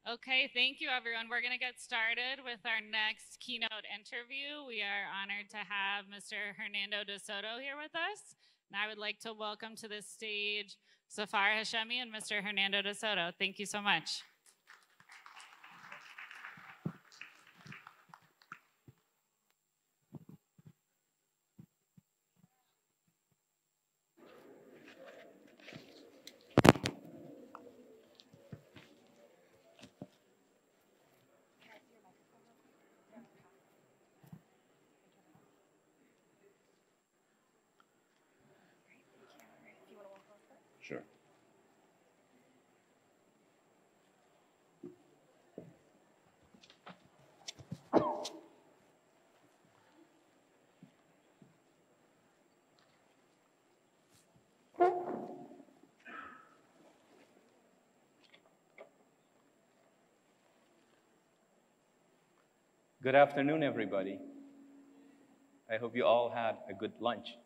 Okay, thank you everyone. We're going to get started with our next keynote interview. We are honored to have Mr. Hernando de Soto here with us. And I would like to welcome to the stage Zafar Hashemi and Mr. Hernando de Soto. Thank you so much. Sure. Good afternoon, everybody. I hope you all had a good lunch.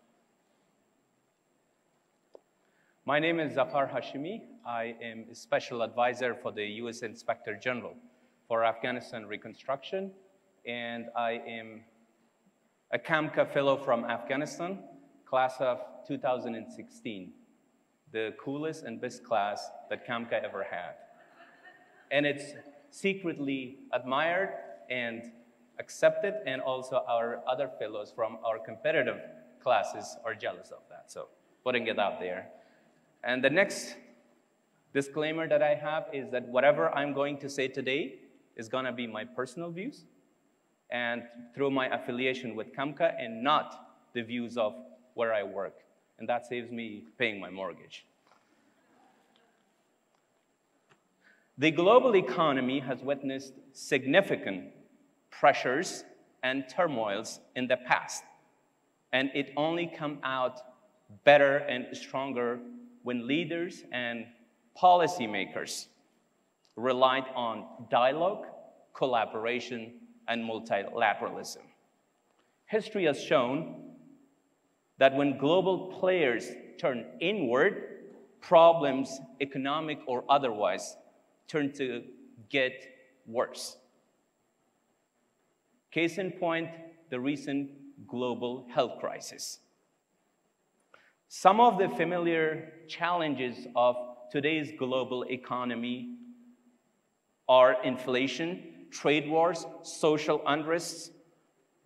My name is Zafar Hashemi. I am a special advisor for the U.S. Inspector General for Afghanistan Reconstruction, and I am a CAMCA fellow from Afghanistan, class of 2016, the coolest and best class that CAMCA ever had. And it's secretly admired and accepted, and also our other fellows from our competitive classes are jealous of that, so putting it out there. And the next disclaimer that I have is that whatever I'm going to say today is going to be my personal views and through my affiliation with CAMCA and not the views of where I work. And that saves me paying my mortgage. The global economy has witnessed significant pressures and turmoils in the past, and it only come out better and stronger when leaders and policymakers relied on dialogue, collaboration, and multilateralism. History has shown that when global players turn inward, problems, economic or otherwise, turn to get worse. Case in point, the recent global health crisis. Some of the familiar challenges of today's global economy are inflation, trade wars, social unrests,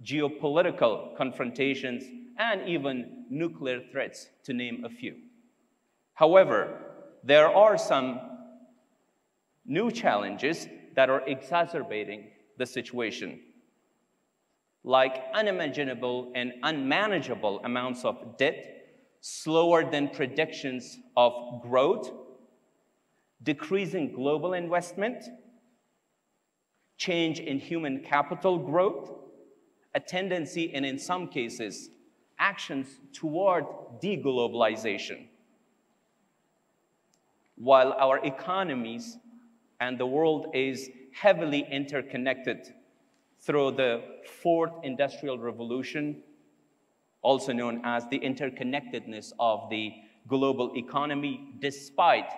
geopolitical confrontations, and even nuclear threats, to name a few. However, there are some new challenges that are exacerbating the situation, like unimaginable and unmanageable amounts of debt, slower than predictions of growth, decreasing global investment, change in human capital growth, a tendency, and in some cases, actions toward deglobalization. While our economies and the world is heavily interconnected through the fourth industrial revolution, also known as the interconnectedness of the global economy, despite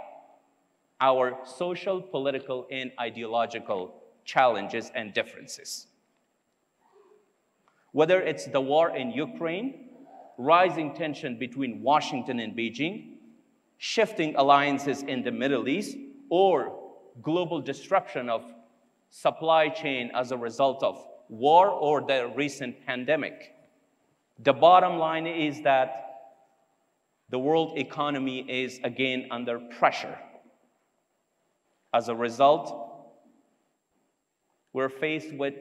our social, political, and ideological challenges and differences. Whether it's the war in Ukraine, rising tension between Washington and Beijing, shifting alliances in the Middle East, or global disruption of supply chain as a result of war or the recent pandemic. The bottom line is that the world economy is again under pressure. As a result, we're faced with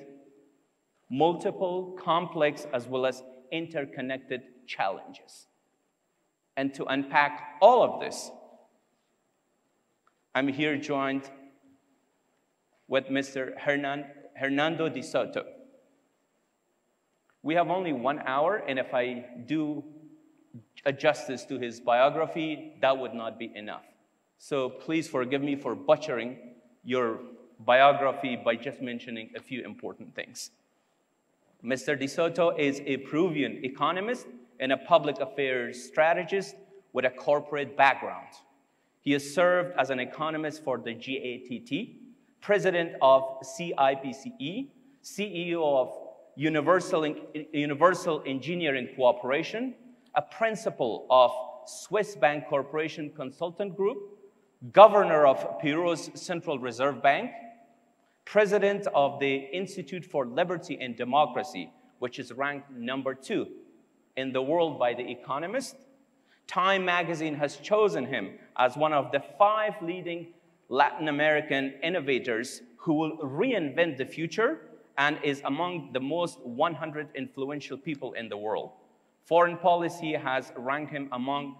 multiple complex as well as interconnected challenges. And to unpack all of this, I'm here joined with Mr. Hernando de Soto. We have only 1 hour, and if I do a justice to his biography, that would not be enough. So please forgive me for butchering your biography by just mentioning a few important things. Mr. De Soto is a Peruvian economist and a public affairs strategist with a corporate background. He has served as an economist for the GATT, president of CIPCE, CEO of Universal Engineering Cooperation, a principal of Swiss Bank Corporation Consultant Group, governor of Peru's Central Reserve Bank, president of the Institute for Liberty and Democracy, which is ranked #2 in the world by The Economist. Time magazine has chosen him as one of the 5 leading Latin American innovators who will reinvent the future and is among the most 100 influential people in the world. Foreign policy has ranked him among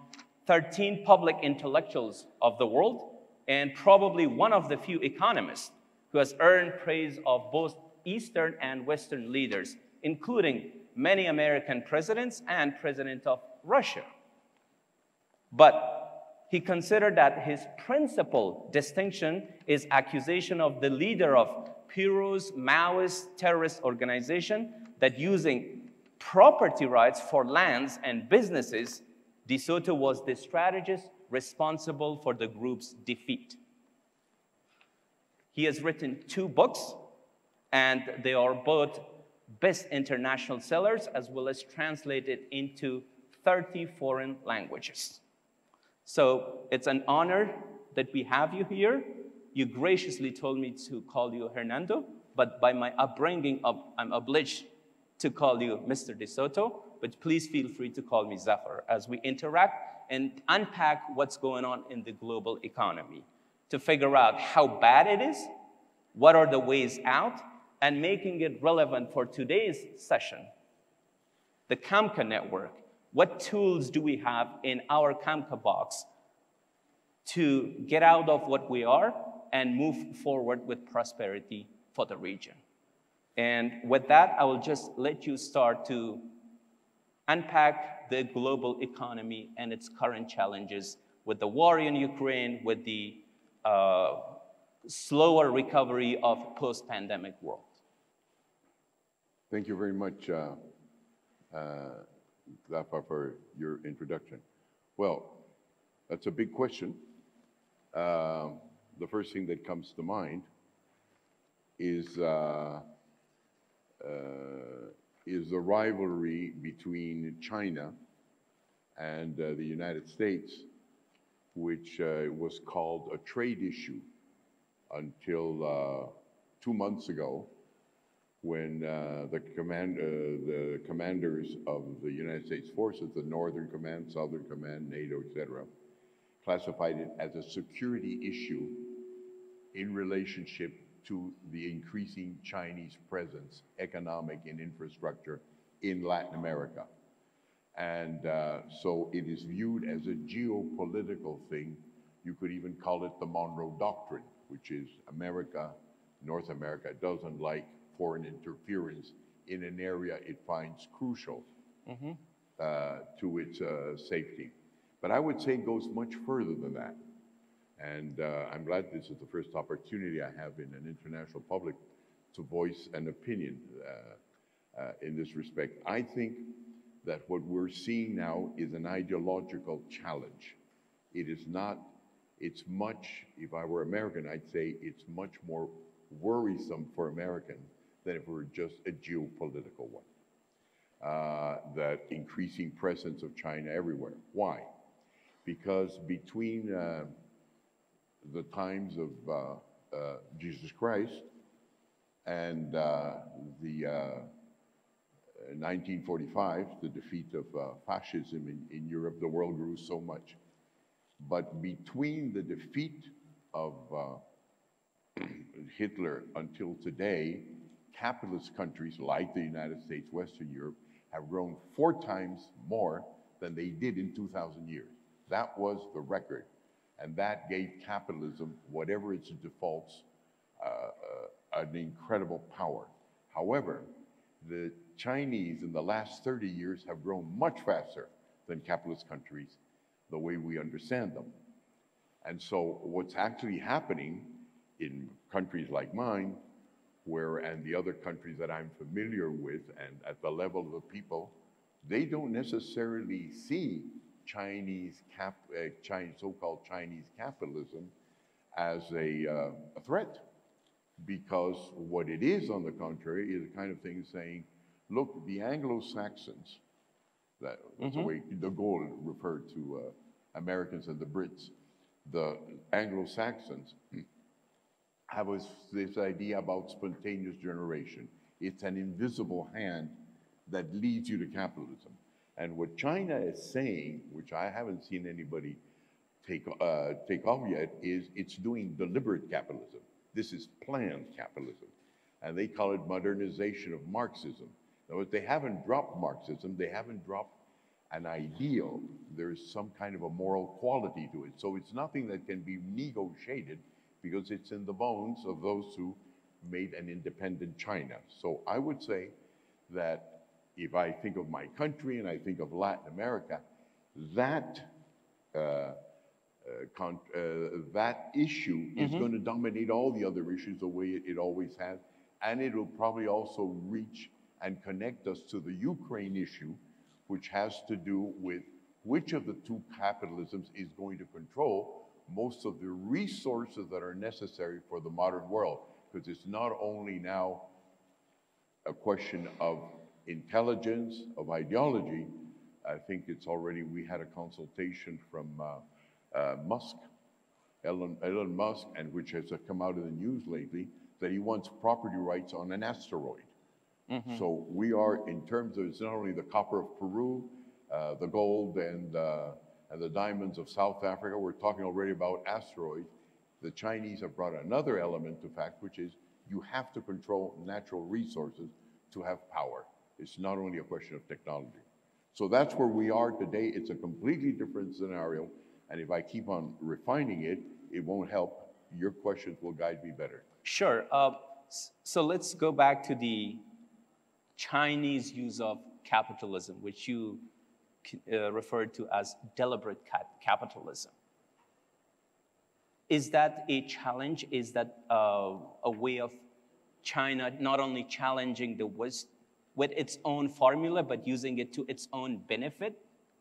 13 public intellectuals of the world and probably one of the few economists who has earned praise of both Eastern and Western leaders, including many American presidents and President of Russia. But he considered that his principal distinction is accusation of the leader of Peru's Maoist terrorist organization that using property rights for lands and businesses, De Soto was the strategist responsible for the group's defeat. He has written 2 books, and they are both best international sellers as well as translated into 30 foreign languages. So it's an honor that we have you here. You graciously told me to call you Hernando, but by my upbringing, I'm obliged to call you Mr. De Soto, but please feel free to call me Zafar as we interact and unpack what's going on in the global economy to figure out how bad it is, what are the ways out, and making it relevant for today's session. The CAMCA network, what tools do we have in our CAMCA box to get out of what we are and move forward with prosperity for the region? And with that, I will just let you start to unpack the global economy and its current challenges with the war in Ukraine, with the slower recovery of post-pandemic world. Thank you very much, Zafar, for your introduction. Well, that's a big question. The first thing that comes to mind is the rivalry between China and the United States, which was called a trade issue until 2 months ago, when the commanders of the United States forces, the Northern Command, Southern Command, NATO, etc., classified it as a security issue in relationship to the increasing Chinese presence, economic and infrastructure, in Latin America. And so it is viewed as a geopolitical thing. You could even call it the Monroe Doctrine, which is America, North America, doesn't like foreign interference in an area it finds crucial to its safety. But I would say it goes much further than that. And I'm glad this is the first opportunity I have in an international public to voice an opinion in this respect. I think that what we're seeing now is an ideological challenge. It is not, it's much, if I were American, I'd say it's much more worrisome for Americans than if it were just a geopolitical one. That increasing presence of China everywhere. Why? Because between the times of Jesus Christ and the 1945, the defeat of fascism in Europe, the world grew so much. But between the defeat of Hitler until today, capitalist countries like the United States, Western Europe, have grown 4 times more than they did in 2,000 years. That was the record. And that gave capitalism, whatever its defaults, an incredible power. However, the Chinese in the last 30 years have grown much faster than capitalist countries, the way we understand them. And so what's actually happening in countries like mine, and the other countries that I'm familiar with, and at the level of the people, they don't necessarily see so-called Chinese capitalism as a threat. because what it is, on the contrary, is the kind of thing saying, look, the Anglo-Saxons, that's the way de Gaulle referred to Americans and the Brits, the Anglo-Saxons have this idea about spontaneous generation. It's an invisible hand that leads you to capitalism. And what China is saying, which I haven't seen anybody take off yet, is it's doing deliberate capitalism. This is planned capitalism. And they call it modernization of Marxism. In other words, they haven't dropped Marxism, they haven't dropped an ideal. There's some kind of a moral quality to it. So it's nothing that can be negotiated because it's in the bones of those who made an independent China. So I would say that if I think of my country and I think of Latin America, that that issue is going to dominate all the other issues the way it always has, and it will probably also reach and connect us to the Ukraine issue, which has to do with which of the two capitalisms is going to control most of the resources that are necessary for the modern world. Because it's not only now a question of intelligence, of ideology. I think it's already, we had a consultation from Musk, Elon Musk, and which has come out in the news lately, that he wants property rights on an asteroid. So we are, in terms of, it's not only the copper of Peru, the gold and the diamonds of South Africa, we're talking already about asteroids. The Chinese have brought another element to fact, which is you have to control natural resources to have power. It's not only a question of technology. So that's where we are today. It's a completely different scenario. And if I keep on refining it, it won't help. Your questions will guide me better. Sure. So let's go back to the Chinese use of capitalism, which you referred to as deliberate capitalism. Is that a challenge? Is that a way of China not only challenging the West with its own formula, but using it to its own benefit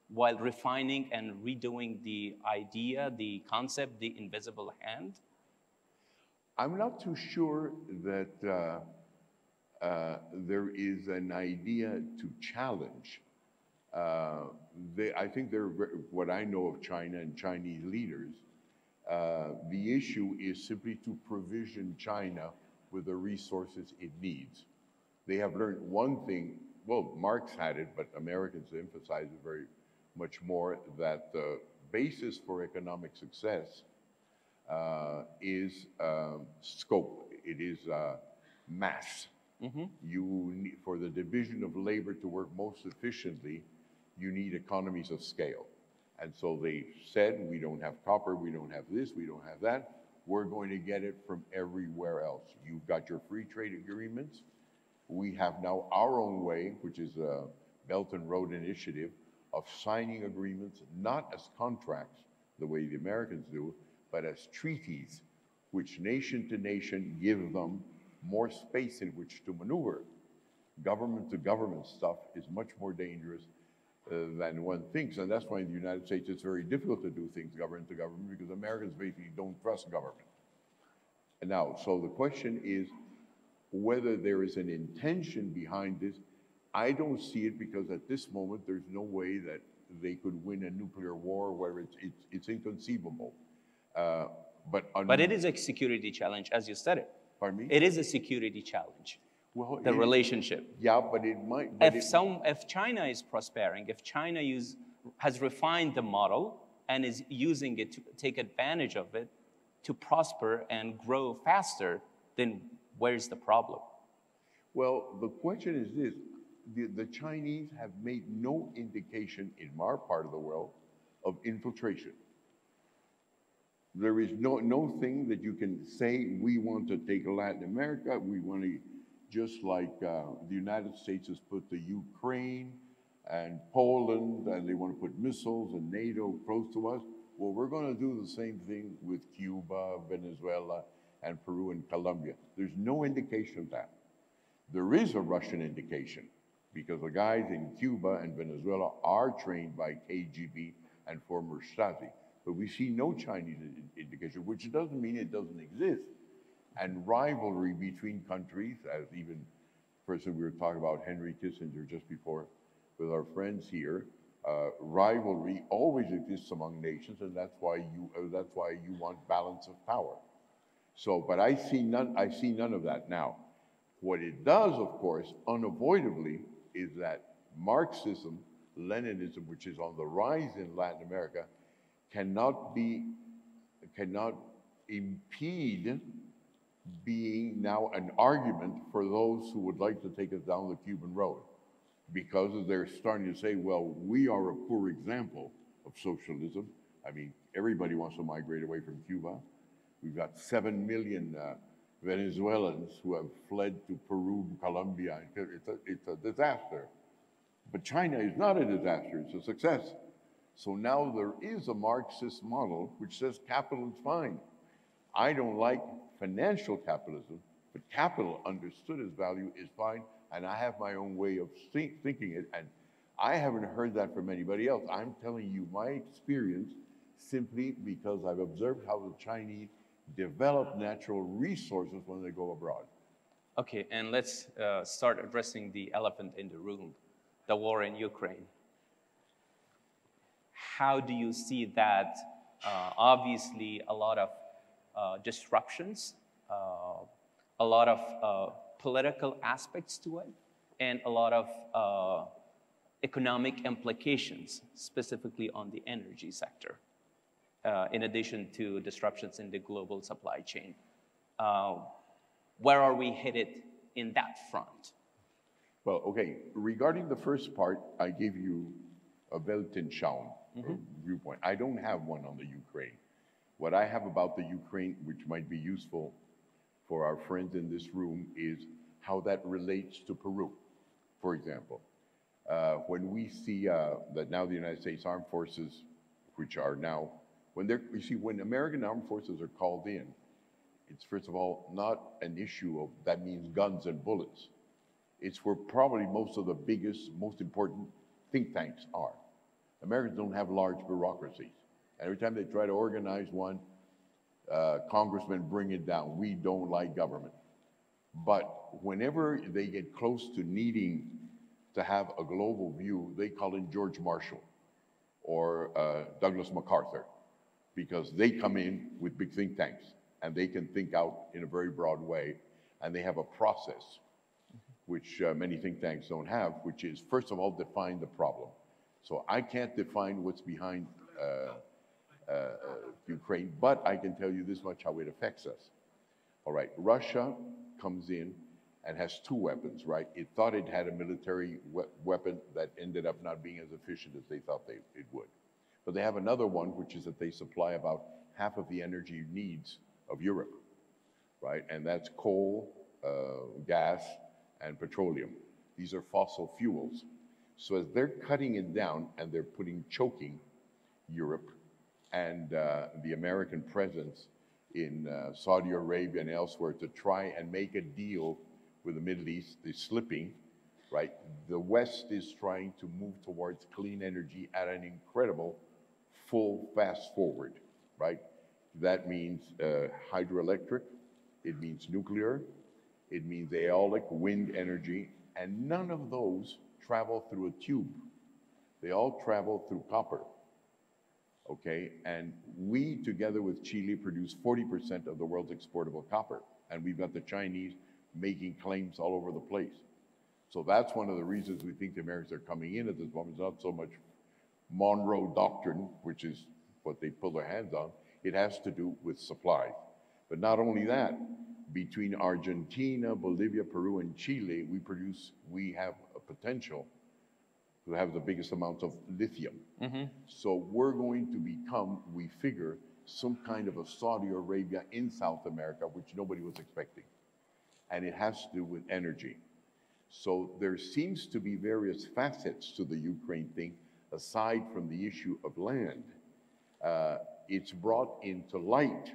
while refining and redoing the idea, the concept, the invisible hand? I'm not too sure that there is an idea to challenge. I think what I know of China and Chinese leaders, the issue is simply to provision China with the resources it needs. They have learned one thing, well, Marx had it, but Americans emphasize it very much more, that the basis for economic success is scope. It is mass. You need, for the division of labor to work most efficiently, you need economies of scale. And so they said, we don't have copper, we don't have this, we don't have that. We're going to get it from everywhere else. You've got your free trade agreements. We have now our own way, which is a Belt and Road Initiative, of signing agreements, not as contracts, the way the Americans do, but as treaties, which nation to nation give them more space in which to maneuver. Government to government stuff is much more dangerous than one thinks. And that's why in the United States it's very difficult to do things government to government, because Americans basically don't trust government. And now, so the question is whether there is an intention behind this. I don't see it, because at this moment there's no way that they could win a nuclear war where it's inconceivable. But it is a security challenge, as you said it. Pardon me? It is a security challenge. Well, the relationship. Yeah, but it might. If China is prospering, if China has refined the model and is using it to take advantage of it to prosper and grow faster, then where's the problem? Well, the question is this. The Chinese have made no indication in our part of the world of infiltration. There is no thing that you can say, we want to take Latin America, we want to, just like the United States has put the Ukraine and Poland, and they want to put missiles and NATO close to us. Well, we're going to do the same thing with Cuba, Venezuela, and Peru and Colombia. There's no indication of that. There is a Russian indication, because the guys in Cuba and Venezuela are trained by KGB and former Stasi. But we see no Chinese indication, which doesn't mean it doesn't exist. and rivalry between countries, as even person we were talking about Henry Kissinger just before with our friends here. Rivalry always exists among nations, and that's why you want balance of power. So, but I see none of that now. What it does, of course, unavoidably, is that Marxism, Leninism, which is on the rise in Latin America, cannot impede being now an argument for those who would like to take us down the Cuban road, because they're starting to say, well, we are a poor example of socialism. I mean, everybody wants to migrate away from Cuba. We've got 7 million Venezuelans who have fled to Peru, Colombia. It's a disaster. But China is not a disaster, it's a success. So now there is a Marxist model which says capital is fine. I don't like financial capitalism, but capital understood as value is fine, and I have my own way of thinking it, and I haven't heard that from anybody else. I'm telling you my experience simply because I've observed how the Chinese develop natural resources when they go abroad. Okay, and let's start addressing the elephant in the room, the war in Ukraine. How do you see that? Obviously, a lot of disruptions, a lot of political aspects to it, and a lot of economic implications, specifically on the energy sector, in addition to disruptions in the global supply chain. Where are we headed in that front? Well, okay, regarding the first part, I gave you a Weltanschauung viewpoint. I don't have one on the Ukraine. What I have about the Ukraine, which might be useful for our friends in this room, is how that relates to Peru, for example. When we see that now the United States Armed Forces, which are now, when American Armed Forces are called in, it's first of all not an issue of, that means guns and bullets. It's where probably most of the biggest, most important think tanks are. Americans don't have large bureaucracies. Every time they try to organize one, congressmen bring it down. We don't like government. But whenever they get close to needing to have a global view, they call in George Marshall or Douglas MacArthur, because they come in with big think tanks and they can think out in a very broad way, and they have a process which many think tanks don't have, which is, first of all, define the problem. So I can't define what's behind Ukraine, but I can tell you this much, how it affects us. All right, Russia comes in and has 2 weapons, right? It thought it had a military weapon that ended up not being as efficient as they thought it would. But they have another one, which is that they supply about half of the energy needs of Europe, right? And that's coal, gas, and petroleum. These are fossil fuels. So as they're cutting it down and they're choking Europe and the American presence in Saudi Arabia and elsewhere to try and make a deal with the Middle East is slipping, right? The West is trying to move towards clean energy at an incredible full fast forward, right? That means hydroelectric, it means nuclear, it means aeolic, wind energy, and none of those travel through a tube. They all travel through copper, okay? And we, together with Chile, produce 40% of the world's exportable copper, and we've got the Chinese making claims all over the place. So that's one of the reasons we think the Americans are coming in at this moment. It's not so much Monroe Doctrine, which is what they pull their hands on. It has to do with supply. But not only that, between Argentina, Bolivia, Peru, and Chile, we have a potential to have the biggest amounts of lithium. So we're going to become, we figure, some kind of a Saudi Arabia in South America, which nobody was expecting. And it has to do with energy. So there seems to be various facets to the Ukraine thing, aside from the issue of land. It's brought into light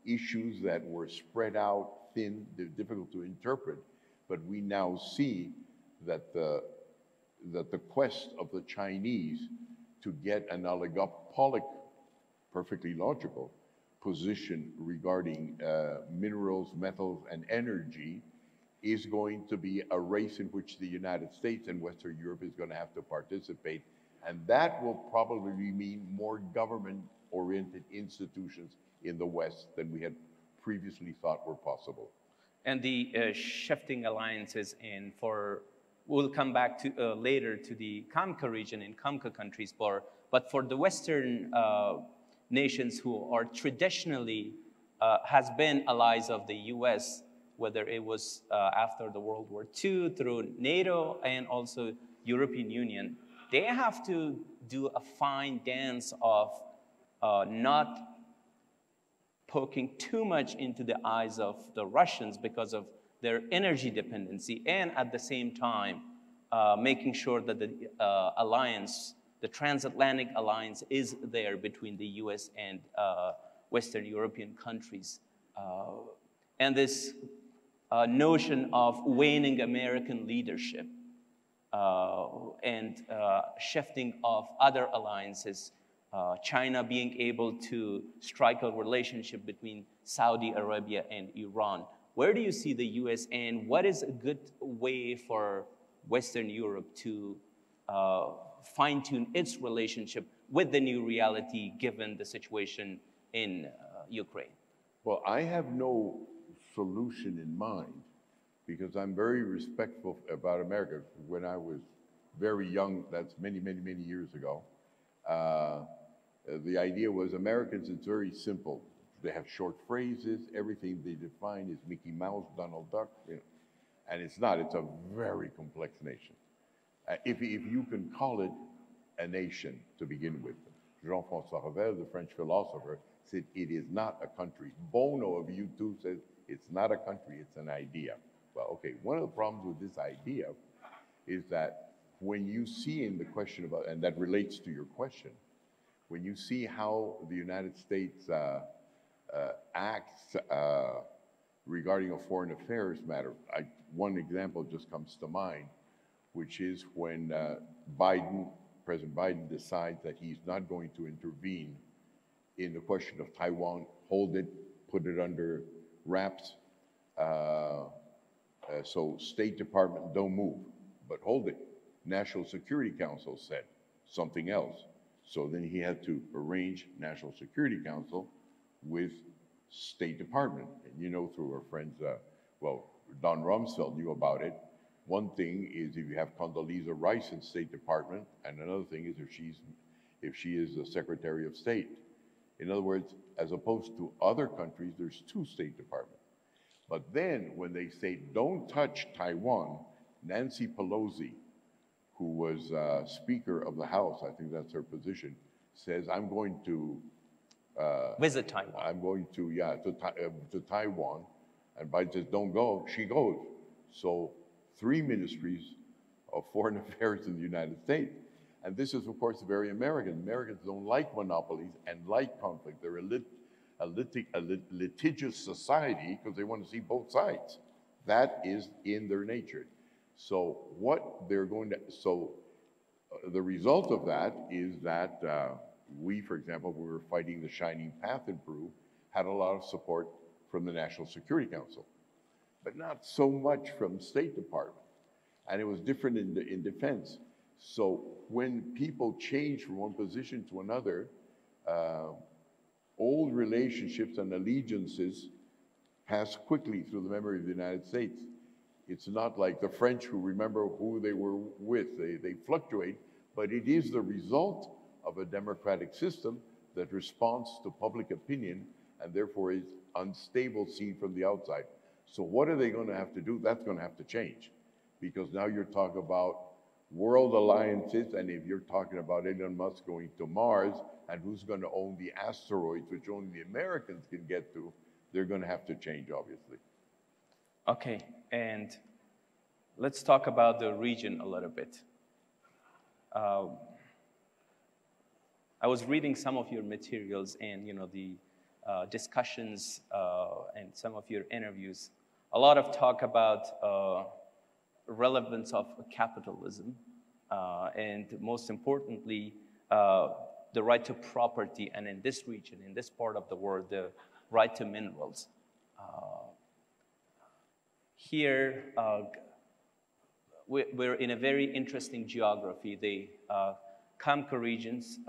issues that were spread out, thin, difficult to interpret, but we now see that the quest of the Chinese to get an oligopolic, perfectly logical, position regarding minerals, metals, and energy is going to be a race in which the United States and Western Europe is going to have to participate. And that will probably mean more government-oriented institutions in the West than we had previously thought were possible. And the shifting alliances we'll come back to later to the CAMCA region in CAMCA countries, but for the Western nations who are traditionally has been allies of the US, whether it was after the World War II through NATO and also European Union, they have to do a fine dance of not poking too much into the eyes of the Russians because of their energy dependency, and at the same time, making sure that the alliance, the transatlantic alliance, is there between the US and Western European countries. And this notion of waning American leadership and shifting of other alliances, China being able to strike a relationship between Saudi Arabia and Iran. Where do you see the US, and what is a good way for Western Europe to fine-tune its relationship with the new reality given the situation in Ukraine? Well, I have no solution in mind because I'm very respectful about America. When I was very young, that's many, many, many years ago, the idea was Americans, it's very simple. They have short phrases, everything they define is Mickey Mouse, Donald Duck, you know. And it's not, it's a very complex nation. If you can call it a nation to begin with. Jean-François Revel, the French philosopher, said it is not a country. Bono of U2 says it's not a country, it's an idea. Well, okay, one of the problems with this idea is that when you see in the question about, and that relates to your question, when you see how the United States acts regarding a foreign affairs matter, one example just comes to mind, which is when President Biden decides that he's not going to intervene in the question of Taiwan, hold it, put it under wraps, so State Department don't move, but hold it. National Security Council said something else. So then he had to arrange National Security Council with State Department. And you know, through our friends, well, Don Rumsfeld knew about it. One thing is if you have Condoleezza Rice in State Department, and another thing is if she is the Secretary of State. In other words, as opposed to other countries, there's two State Departments. But then when they say, don't touch Taiwan, Nancy Pelosi, who was Speaker of the House, I think that's her position, says, I'm going to visit Taiwan. I'm going to, yeah, to Taiwan. And Biden says, don't go. She goes. So 3 ministries of foreign affairs in the United States. And this is, of course, very American. Americans don't like monopolies and like conflict. They're a litigious society because they want to see both sides. That is in their nature. So what they're going to, the result of that is that we, for example, we were fighting the Shining Path in Peru, had a lot of support from the National Security Council, but not so much from State Department. And it was different in defense. So when people change from one position to another, old relationships and allegiances pass quickly through the memory of the United States. It's not like the French who remember who they were with. They fluctuate, but it is the result of a democratic system that responds to public opinion and therefore is unstable seen from the outside. So what are they going to have to do? That's going to have to change because now you're talking about world alliances, and if you're talking about Elon Musk going to Mars and who's going to own the asteroids, which only the Americans can get to, they're going to have to change, obviously. Okay, and let's talk about the region a little bit. I was reading some of your materials and the discussions and some of your interviews. A lot of talk about relevance of capitalism and most importantly, the right to property, and in this region, in this part of the world, the right to minerals. Here, we're in a very interesting geography. The CAMCA regions,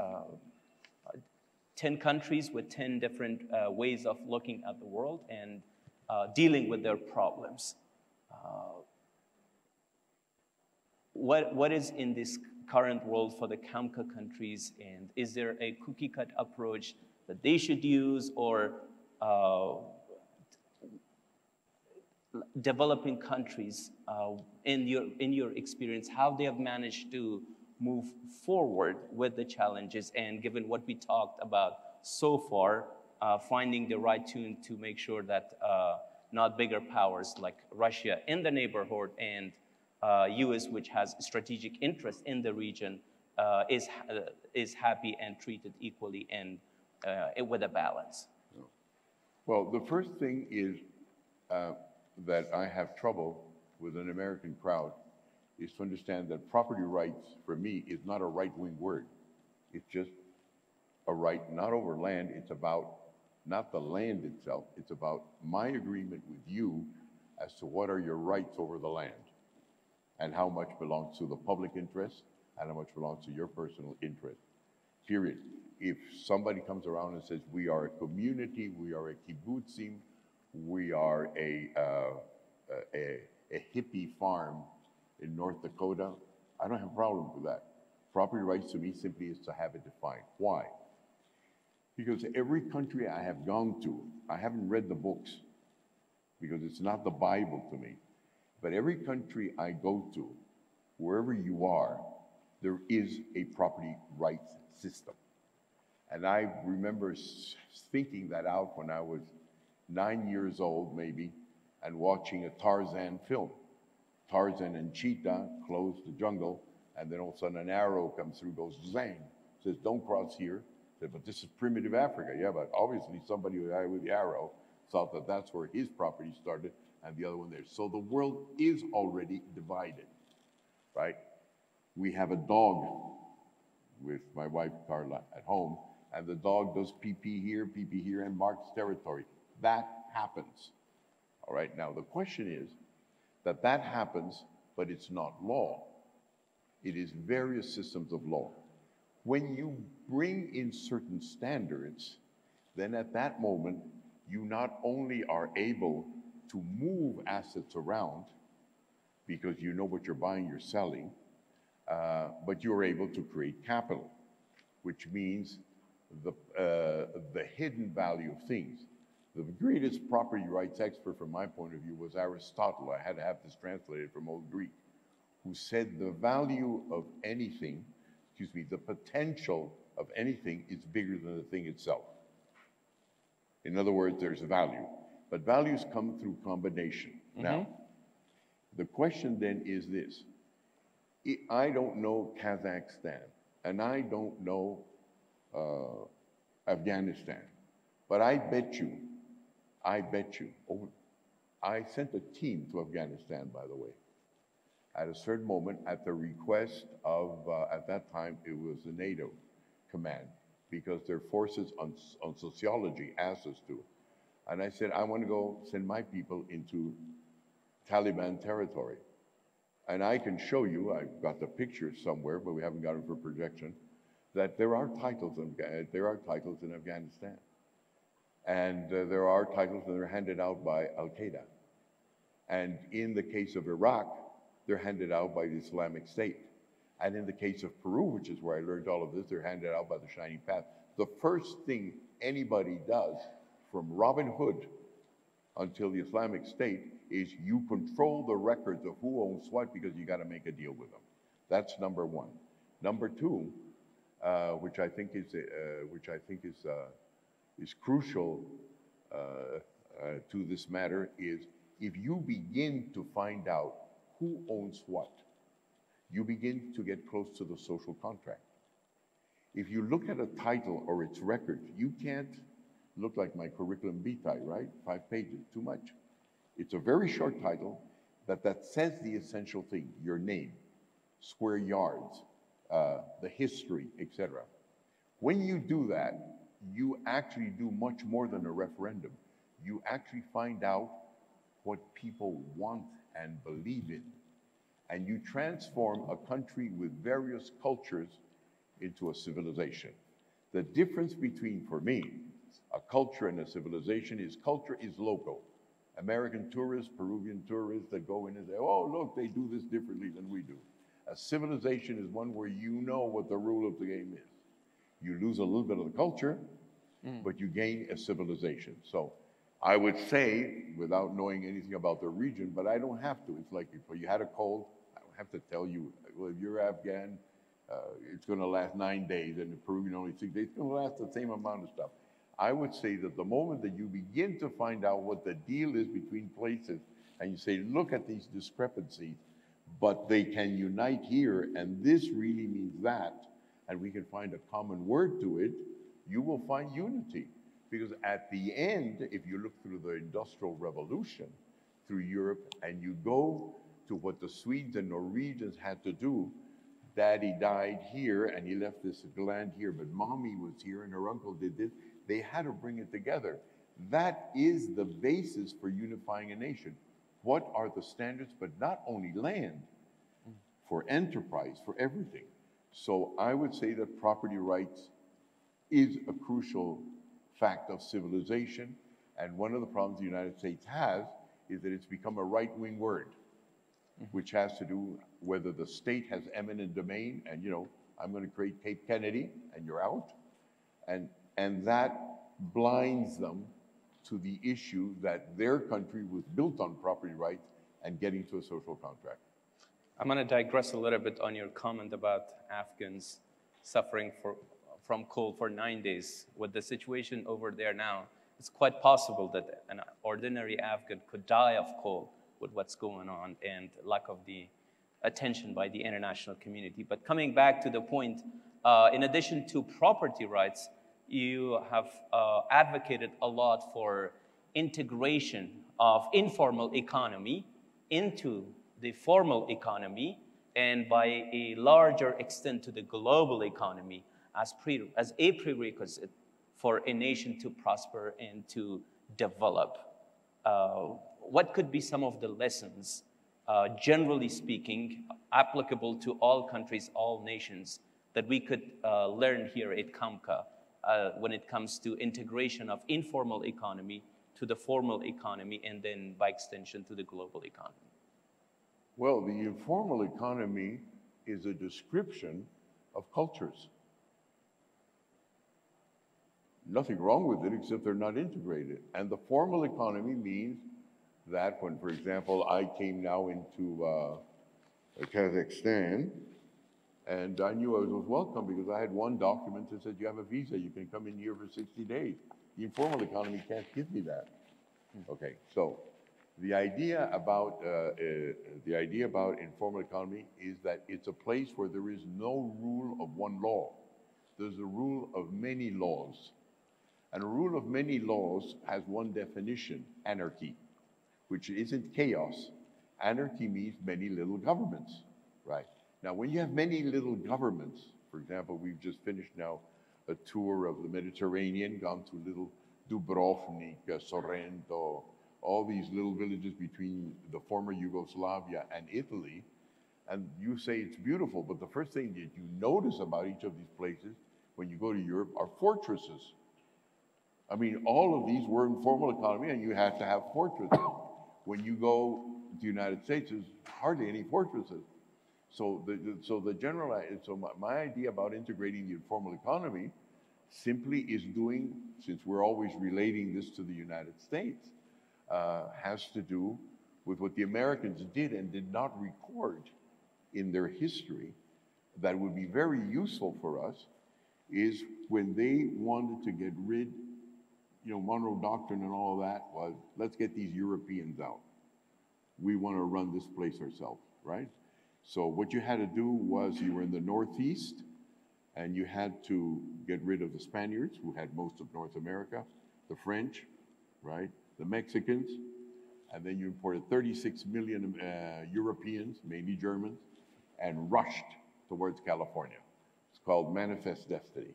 10 countries with 10 different ways of looking at the world and dealing with their problems. What is in this current world for the CAMCA countries, and is there a cookie-cut approach that they should use, or developing countries, in your experience, how they have managed to move forward with the challenges, and given what we talked about so far, finding the right tune to make sure that not bigger powers like Russia in the neighborhood and US, which has strategic interest in the region, is happy and treated equally and with a balance? Well, the first thing is that I have trouble with an American crowd is to understand that property rights, for me, is not a right-wing word. It's just a right not over land. It's about not the land itself. It's about my agreement with you as to what are your rights over the land and how much belongs to the public interest and how much belongs to your personal interest, period. If somebody comes around and says, we are a community, we are a kibbutzim, we are a hippie farm in North Dakota, I don't have a problem with that. Property rights to me simply is to have it defined. Why? Because every country I have gone to, I haven't read the books because it's not the Bible to me, but every country I go to, wherever you are, there is a property rights system. And I remember thinking that out when I was 9 years old, maybe, and watching a Tarzan film. Tarzan and Cheetah close the jungle, and then all of a sudden an arrow comes through, goes zang, says, don't cross here. Said, but this is primitive Africa. Yeah, but obviously somebody with the arrow thought that that's where his property started and the other one there. So the world is already divided, right? We have a dog with my wife, Carla, at home, and the dog does pee-pee here, and marks territory. That happens, all right? Now, the question is that that happens, but it's not law. It is various systems of law. When you bring in certain standards, then at that moment, you not only are able to move assets around because you know what you're buying, you're selling, but you're able to create capital, which means the hidden value of things. The greatest property rights expert from my point of view was Aristotle. I had to have this translated from Old Greek, who said the value of anything, the potential of anything is bigger than the thing itself. In other words, there's a value, but values come through combination. Mm-hmm. Now, the question then is this. I don't know Kazakhstan, and I don't know Afghanistan, but I bet you, I sent a team to Afghanistan, by the way, at a certain moment at the request of, at that time, it was the NATO command, because their forces on sociology asked us to. And I said, I want to go send my people into Taliban territory. And I can show you, I've got the pictures somewhere, but we haven't got them for projection, that there are titles in Afghanistan. And there are titles that are handed out by Al-Qaeda. And in the case of Iraq, they're handed out by the Islamic State. And in the case of Peru, which is where I learned all of this, they're handed out by the Shining Path. The first thing anybody does from Robin Hood until the Islamic State is you control the records of who owns what because you got to make a deal with them. That's number one. Number two, which I think is crucial to this matter, is if you begin to find out who owns what, you begin to get close to the social contract. If you look at a title or its records, you can't look like my curriculum vitae, right? 5 pages, too much. It's a very short title that says the essential thing, your name, square yards, the history, etc. When you do that, you actually do much more than a referendum. You actually find out what people want and believe in. And you transform a country with various cultures into a civilization. The difference between, for me, a culture and a civilization is culture is local. American tourists, Peruvian tourists that go in and say, oh, look, they do this differently than we do. A civilization is one where you know what the rule of the game is. You lose a little bit of the culture, but you gain a civilization. So I would say, without knowing anything about the region, but I don't have to. It's like if you had a cold, I don't have to tell you, well, if you're Afghan, it's going to last 9 days, and the Peruvian only 6 days. It's going to last the same amount of stuff. I would say that the moment that you begin to find out what the deal is between places, and you say, look at these discrepancies, but they can unite here, and this really means that, and we can find a common word to it, you will find unity. Because at the end, if you look through the Industrial Revolution, through Europe, and you go to what the Swedes and Norwegians had to do, Daddy died here, and he left this land here, but Mommy was here, and her uncle did this. They had to bring it together. That is the basis for unifying a nation. What are the standards, but not only land, for enterprise, for everything. So I would say that property rights is a crucial fact of civilization. And one of the problems the United States has is that it's become a right-wing word, which has to do whether the state has eminent domain, and I'm going to create Cape Kennedy, and you're out. And that blinds them to the issue that their country was built on property rights and getting to a social contract. I'm going to digress a little bit on your comment about Afghans suffering from cold for 9 days. With the situation over there now, it's quite possible that an ordinary Afghan could die of cold with what's going on and lack of the attention by the international community. But coming back to the point, in addition to property rights, you have advocated a lot for integration of informal economy into the formal economy, and by a larger extent to the global economy as a prerequisite for a nation to prosper and to develop. What could be some of the lessons, generally speaking, applicable to all countries, all nations, that we could learn here at CAMCA when it comes to integration of informal economy to the formal economy, and then by extension to the global economy? Well, the informal economy is a description of cultures. Nothing wrong with it, except they're not integrated. And the formal economy means that when, for example, I came now into Kazakhstan, and I knew I was welcome because I had one document that said, you have a visa, you can come in here for 60 days. The informal economy can't give me that. Okay, so the idea about informal economy is that it's a place where there is no rule of one law. There's a rule of many laws. And a rule of many laws has one definition, anarchy, which isn't chaos. Anarchy means many little governments, right? Now, when you have many little governments, for example, we've just finished now a tour of the Mediterranean, gone to little Dubrovnik, Sorrento, all these little villages between the former Yugoslavia and Italy, and you say it's beautiful, but the first thing that you notice about each of these places when you go to Europe are fortresses. I mean, all of these were informal economy, and you have to have fortresses. When you go to the United States, there's hardly any fortresses. So my idea about integrating the informal economy simply is doing, since we're always relating this to the United States, has to do with what the Americans did and did not record in their history that would be very useful for us, is when they wanted to get rid, Monroe Doctrine and all of that was, let's get these Europeans out. We want to run this place ourselves, right? So what you had to do was you were in the Northeast, and you had to get rid of the Spaniards, who had most of North America, the French, right? The Mexicans, and then you imported 36 million Europeans, mainly Germans, and rushed towards California. It's called Manifest Destiny.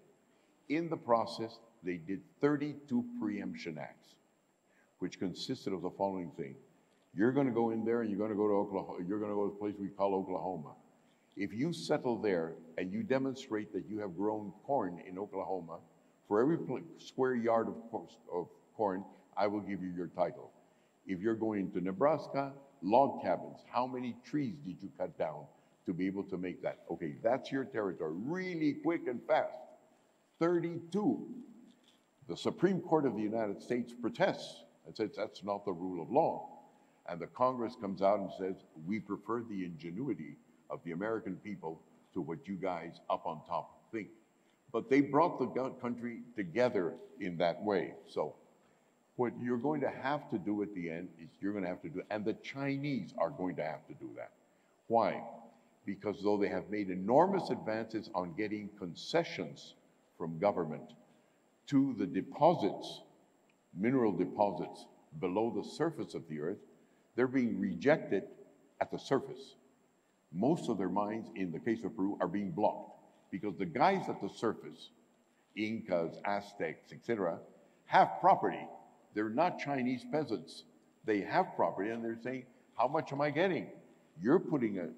In the process, they did 32 preemption acts, which consisted of the following thing. You're going to go in there and you're going to go to Oklahoma. You're going to go to a place we call Oklahoma. If you settle there and you demonstrate that you have grown corn in Oklahoma, for every square yard of corn, I will give you your title. If you're going to Nebraska, log cabins, how many trees did you cut down to be able to make that? Okay, that's your territory, really quick and fast. 32. The Supreme Court of the United States protests and says that's not the rule of law. And the Congress comes out and says, we prefer the ingenuity of the American people to what you guys up on top think. But they brought the country together in that way. So what you're going to have to do at the end is you're going to have to do, and the Chinese are going to have to do that. Why? Because though they have made enormous advances on getting concessions from government to the deposits, mineral deposits below the surface of the earth, they're being rejected at the surface. Most of their mines, in the case of Peru, are being blocked because the guys at the surface, Incas, Aztecs, etc., have property. They're not Chinese peasants. They have property, and they're saying, how much am I getting? You're putting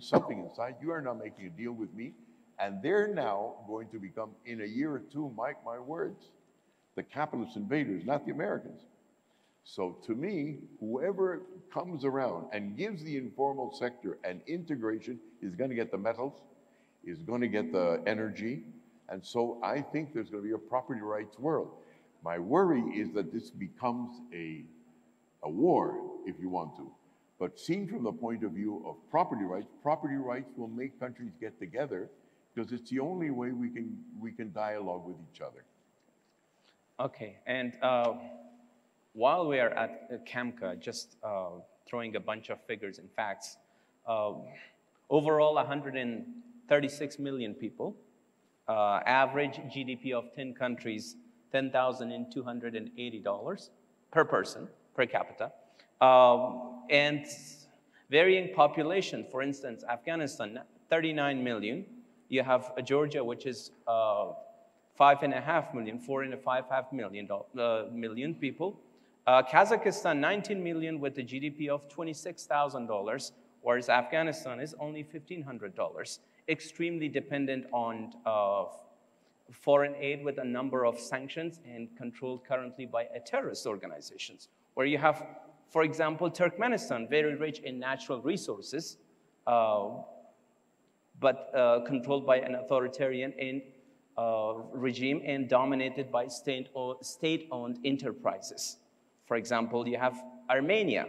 something inside. You are not making a deal with me. And they're now going to become, in a year or two, mark my words, the capitalist invaders, not the Americans. So to me, whoever comes around and gives the informal sector an integration is going to get the metals, is going to get the energy. And so I think there's going to be a property rights world. My worry is that this becomes a war, if you want to. But seen from the point of view of property rights will make countries get together because it's the only way we can dialogue with each other. Okay, and while we are at CAMCA, just throwing a bunch of figures and facts, overall 136 million people, average GDP of 10 countries, $10,280 per person, per capita, and varying population. For instance, Afghanistan, 39 million. You have Georgia, which is 5.5 million, 4.5 million people. Kazakhstan, 19 million with a GDP of $26,000, whereas Afghanistan is only $1,500. Extremely dependent on foreign aid with a number of sanctions and controlled currently by terrorist organizations. Where you have, for example, Turkmenistan, very rich in natural resources, but controlled by an authoritarian regime and dominated by state-owned enterprises. For example, you have Armenia,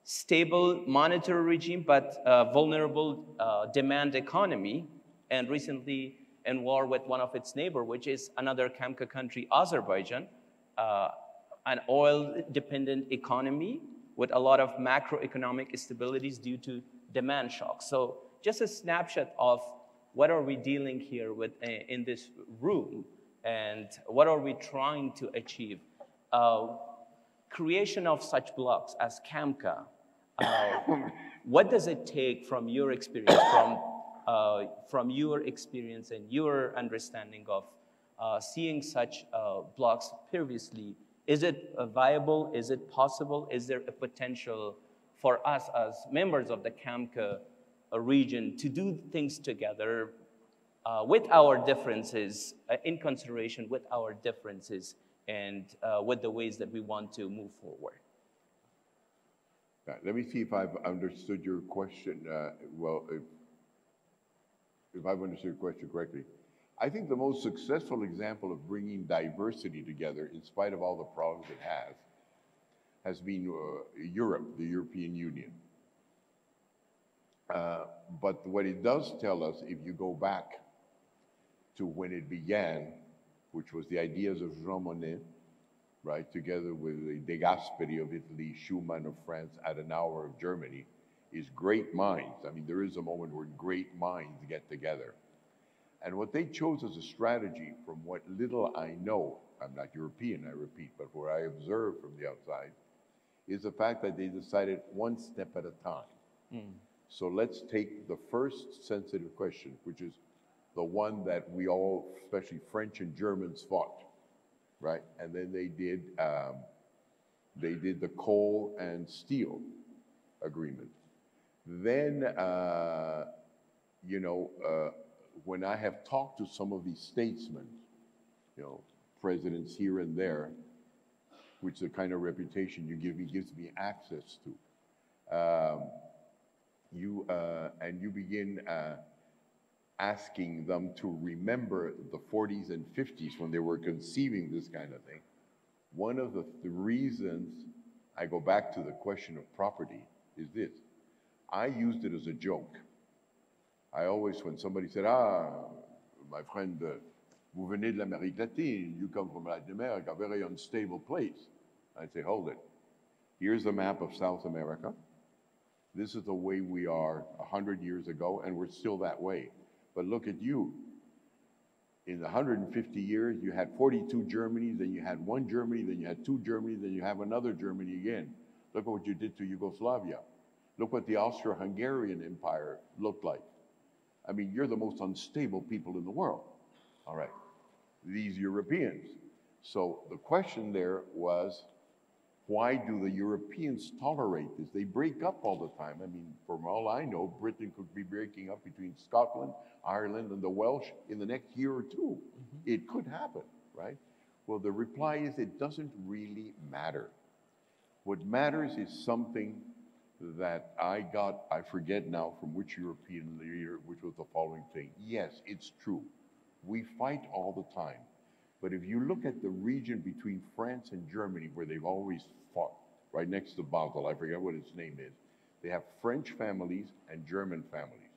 stable monetary regime, but vulnerable demand economy, and recently in war with one of its neighbors, which is another CAMCA country, Azerbaijan, an oil-dependent economy with a lot of macroeconomic instabilities due to demand shocks. So just a snapshot of what are we dealing here with in this room, and what are we trying to achieve? Creation of such blocks as CAMCA, what does it take from your experience, from your experience and your understanding of seeing such blocks previously? Is it viable? Is it possible? Is there a potential for us as members of the CAMCA region to do things together with our differences, in consideration with our differences, and with the ways that we want to move forward? Let me see if I've understood your question. Well, if I've understood your question correctly. I think the most successful example of bringing diversity together, in spite of all the problems it has been Europe, the European Union. But what it does tell us, if you go back to when it began, which was the ideas of Jean Monnet, right, together with the De Gasperi of Italy, Schumann of France, Adenauer of Germany, is great minds. I mean, there is a moment where great minds get together. And what they chose as a strategy, from what little I know, I'm not European, I repeat, but what I observe from the outside, is the fact that they decided one step at a time. So let's take the first sensitive question, which is the one that we all, especially French and Germans, fought, right? And then they did the coal and steel agreement. Then, when I have talked to some of these statesmen, presidents here and there, which the kind of reputation you give me gives me access to, and you begin asking them to remember the 40s and 50s when they were conceiving this kind of thing. One of the reasons I go back to the question of property is this. I used it as a joke. I always, when somebody said, my friend, vous venez de l'Amérique latine, you come from Latin America, a very unstable place. I'd say, hold it. Here's the map of South America. This is the way we are 100 years ago, and we're still that way. But look at you. In the 150 years, you had 42 Germanys, then you had one Germany, then you had two Germanys, then you have another Germany again. Look at what you did to Yugoslavia. Look what the Austro-Hungarian Empire looked like. I mean, you're the most unstable people in the world. All right, these Europeans. So the question there was, why do the Europeans tolerate this? They break up all the time. I mean, from all I know, Britain could be breaking up between Scotland, Ireland, and the Welsh in the next year or two. Mm-hmm. It could happen, right? Well, the reply is it doesn't really matter. What matters is something that I forget now from which European leader, which was the following thing. Yes, it's true. We fight all the time. But if you look at the region between France and Germany, where they've always fought, right next to Basel, I forget what its name is, they have French families and German families.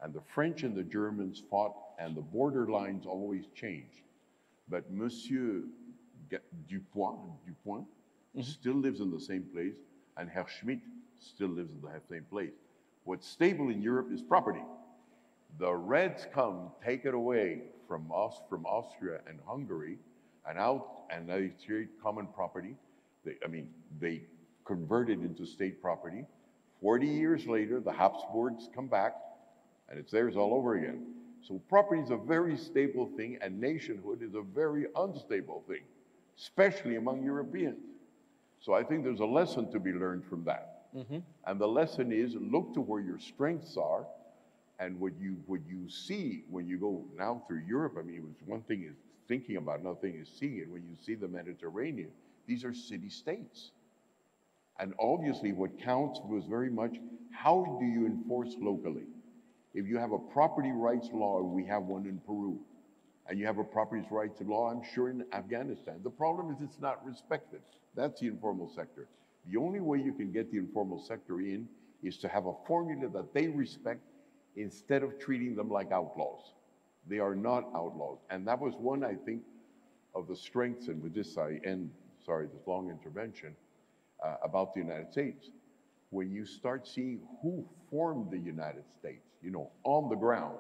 And the French and the Germans fought, and the border lines always changed. But Monsieur Dupont mm-hmm. still lives in the same place, and Herr Schmidt still lives in the same place. What's stable in Europe is property. The Reds come, take it away from Austria and Hungary, and they create common property. They convert it into state property. 40 years later, the Habsburgs come back, and it's theirs all over again. So property is a very stable thing, and nationhood is a very unstable thing, especially among Europeans. So I think there's a lesson to be learned from that. Mm-hmm. And the lesson is, look to where your strengths are, and what you see when you go now through Europe. I mean, it was one thing is thinking about, another thing is seeing it. When you see the Mediterranean, these are city-states. And obviously what counts was very much, how do you enforce locally? If you have a property rights law, we have one in Peru, and you have a property rights law, I'm sure, in Afghanistan. The problem is it's not respected. That's the informal sector. The only way you can get the informal sector in is to have a formula that they respect instead of treating them like outlaws. They are not outlaws. And that was one, I think, of the strengths, and with this I end, this long intervention, about the United States. When you start seeing who formed the United States, on the ground,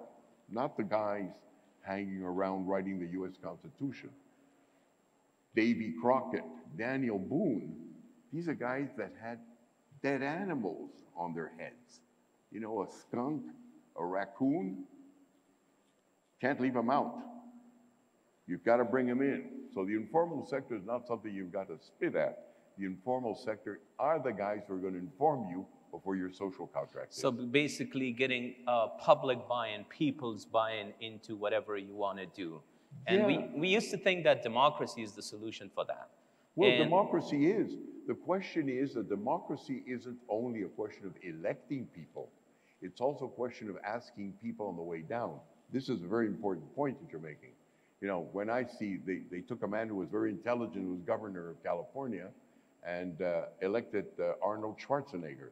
not the guys hanging around writing the US Constitution. Davy Crockett, Daniel Boone, these are guys that had dead animals on their heads. A skunk, a raccoon, can't leave them out. You've got to bring them in. So the informal sector is not something you've got to spit at. The informal sector are the guys who are going to inform you before your social contract is. So basically getting public buy-in, people's buy-in into whatever you want to do. And yeah. we used to think that democracy is the solution for that. Well, democracy is. The question is that democracy isn't only a question of electing people. It's also a question of asking people on the way down. This is a very important point that you're making. When I see, they took a man who was very intelligent, who was governor of California, and elected Arnold Schwarzenegger.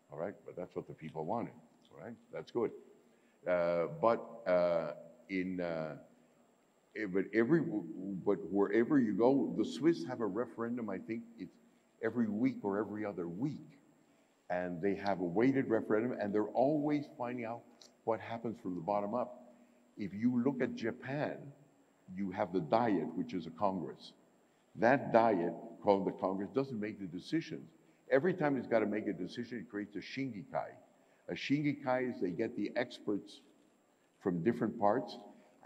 All right, but that's what the people wanted. All right, that's good. But wherever you go, the Swiss have a referendum. I think it's every week or every other week, and they have a weighted referendum, and they're always finding out what happens from the bottom up. If you look at Japan, you have the Diet, which is a Congress. That Diet, called the Congress, doesn't make the decisions. Every time it's got to make a decision, it creates a Shingikai. A Shingikai is they get the experts from different parts,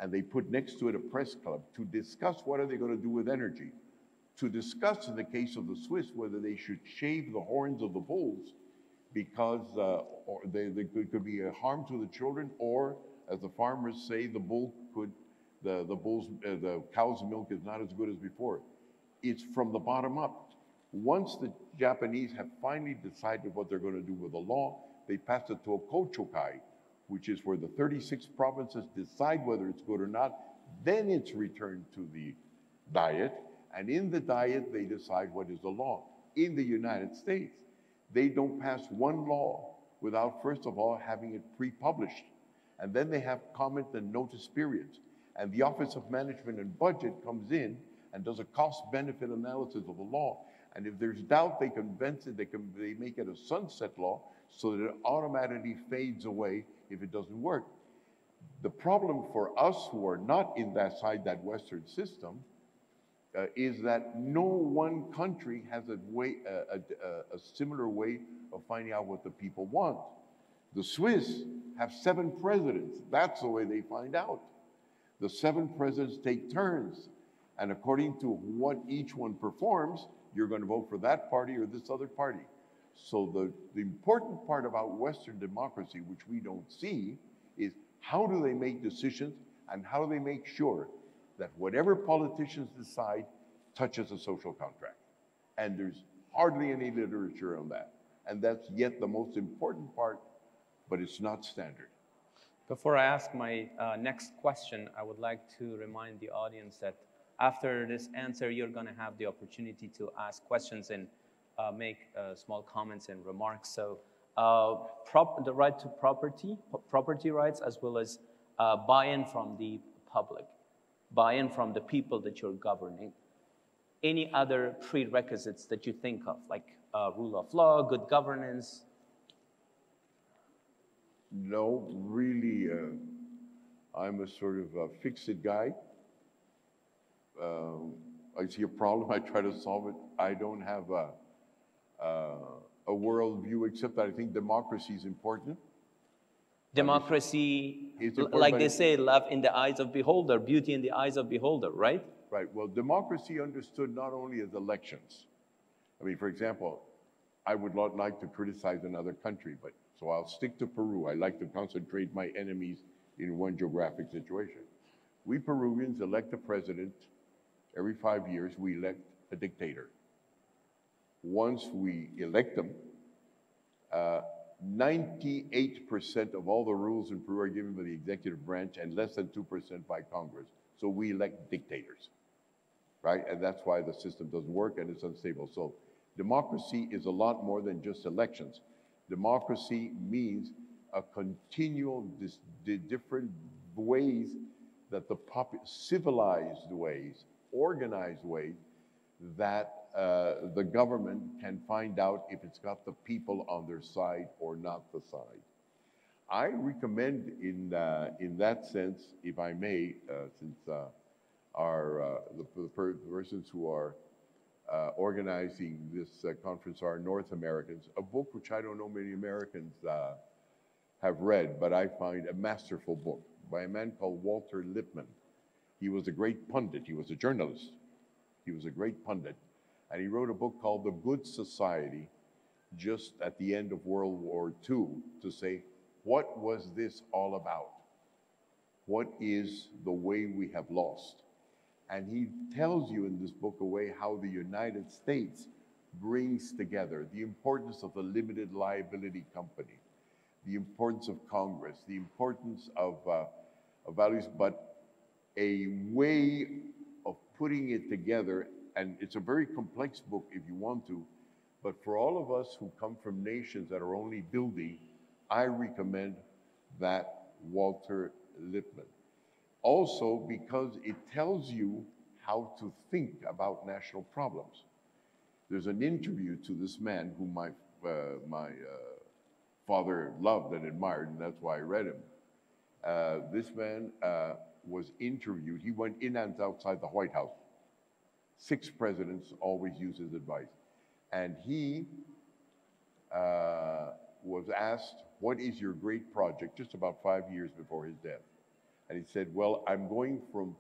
and they put next to it a press club to discuss what are they going to do with energy, to discuss, in the case of the Swiss, whether they should shave the horns of the bulls because or they could be a harm to the children, or, as the farmers say, the cow's milk is not as good as before. It's from the bottom up. Once the Japanese have finally decided what they're going to do with the law, they pass it to a kochokai, which is where the 36 provinces decide whether it's good or not. Then it's returned to the Diet, and in the Diet, they decide what is the law. In the United States, they don't pass one law without, first of all, having it pre-published. And then they have comment and notice periods. And the Office of Management and Budget comes in and does a cost-benefit analysis of the law. And if there's doubt, they convince it, they make it a sunset law so that it automatically fades away if it doesn't work. The problem for us who are not inside that Western system is that no one country has a similar way of finding out what the people want. The Swiss have 7 presidents. That's the way they find out. The 7 presidents take turns. And according to what each one performs, you're going to vote for that party or this other party. So the important part about Western democracy, which we don't see, is how do they make decisions and how do they make sure that whatever politicians decide touches a social contract. And there's hardly any literature on that. And that's yet the most important part, but it's not standard. Before I ask my next question, I would like to remind the audience that after this answer, you're going to have the opportunity to ask questions and make small comments and remarks. So the right to property rights, as well as buy-in from the public, buy-in from the people that you're governing. Any other prerequisites that you think of, like rule of law, good governance? No, really, I'm a sort of a fix-it guy. I see a problem, I try to solve it. I don't have a world view, except that I think democracy is important. Democracy, like they say, love in the eyes of beholder, beauty in the eyes of beholder, right? Right. Well, democracy understood not only as elections. I mean, for example, I would not like to criticize another country, but so I'll stick to Peru. I like to concentrate my enemies in one geographic situation. We Peruvians elect a president. Every 5 years, we elect a dictator. Once we elect them, 98% of all the rules in Peru are given by the executive branch and less than 2% by Congress. So we elect dictators, right? And that's why the system doesn't work and it's unstable. So democracy is a lot more than just elections. Democracy means a continual, different ways that the civilized ways, organized ways, that the government can find out if it's got the people on their side or not the side. I recommend in that sense, if I may, since the persons who are organizing this conference are North Americans, a book which I don't know many Americans have read, but I find a masterful book by a man called Walter Lippmann. He was a great pundit. He was a journalist. He was a great pundit. And he wrote a book called The Good Society just at the end of World War II to say, what was this all about? What is the way we have lost? And he tells you in this book a way how the United States brings together the importance of the limited liability company, the importance of Congress, the importance of values, but a way of putting it together. And it's a very complex book if you want to, but for all of us who come from nations that are only building, I recommend that Walter Lippmann. Also because it tells you how to think about national problems. There's an interview to this man whom my father loved and admired, and that's why I read him. This man was interviewed. He went in and outside the White House. 6 presidents always use his advice. And he was asked, what is your great project, just about 5 years before his death? And he said, well, I'm going from